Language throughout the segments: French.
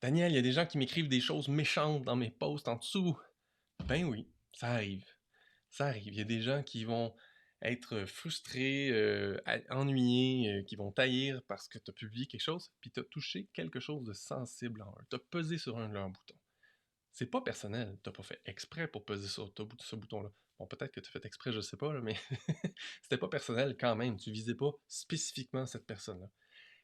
Daniel, il y a des gens qui m'écrivent des choses méchantes dans mes posts en dessous. Ben oui, ça arrive. Ça arrive. Il y a des gens qui vont être frustrés, ennuyés, qui vont taillir parce que tu as publié quelque chose, puis tu as touché quelque chose de sensible en eux. Tu as pesé sur un de leurs boutons. C'est pas personnel. Tu n'as pas fait exprès pour peser sur ce bouton-là. Bon, peut-être que tu as fait exprès, je sais pas, là, mais c'était pas personnel quand même. Tu visais pas spécifiquement cette personne-là.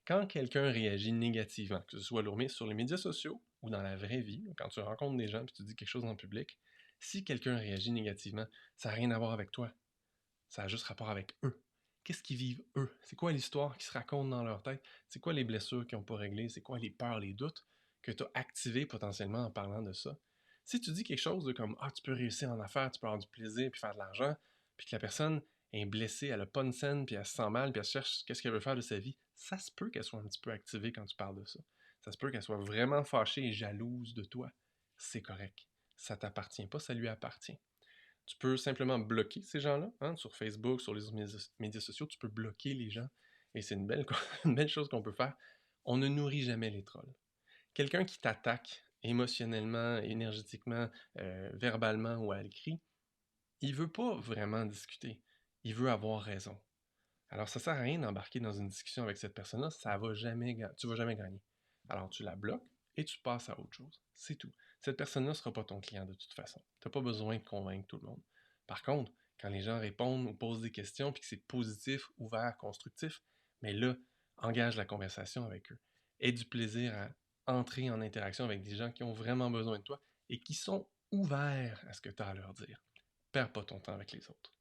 Quand quelqu'un réagit négativement, que ce soit sur les médias sociaux ou dans la vraie vie, quand tu rencontres des gens et tu dis quelque chose en public, si quelqu'un réagit négativement, ça n'a rien à voir avec toi. Ça a juste rapport avec eux. Qu'est-ce qu'ils vivent eux? C'est quoi l'histoire qui se raconte dans leur tête? C'est quoi les blessures qu'ils n'ont pas réglées? C'est quoi les peurs, les doutes que tu as activés potentiellement en parlant de ça? Si tu dis quelque chose de comme Ah, tu peux réussir en affaires, tu peux avoir du plaisir puis faire de l'argent, puis que la personne est blessée, elle a pas une scène, puis elle se sent mal, puis elle cherche qu'est-ce qu'elle veut faire de sa vie, ça se peut qu'elle soit un petit peu activée quand tu parles de ça. Ça se peut qu'elle soit vraiment fâchée et jalouse de toi. C'est correct. Ça t'appartient pas, ça lui appartient. Tu peux simplement bloquer ces gens-là, hein, sur Facebook, sur les médias sociaux, tu peux bloquer les gens. Et c'est une belle, une belle chose qu'on peut faire. On ne nourrit jamais les trolls. Quelqu'un qui t'attaque émotionnellement, énergétiquement, verbalement ou à l'écrit, il veut pas vraiment discuter. Il veut avoir raison. Alors ça sert à rien d'embarquer dans une discussion avec cette personne-là, tu vas jamais gagner. Alors tu la bloques et tu passes à autre chose. C'est tout. Cette personne-là ne sera pas ton client de toute façon. Tu n'as pas besoin de convaincre tout le monde. Par contre, quand les gens répondent ou posent des questions puis que c'est positif, ouvert, constructif, mais là, engage la conversation avec eux. Aie du plaisir à entrer en interaction avec des gens qui ont vraiment besoin de toi et qui sont ouverts à ce que tu as à leur dire. Perds pas ton temps avec les autres.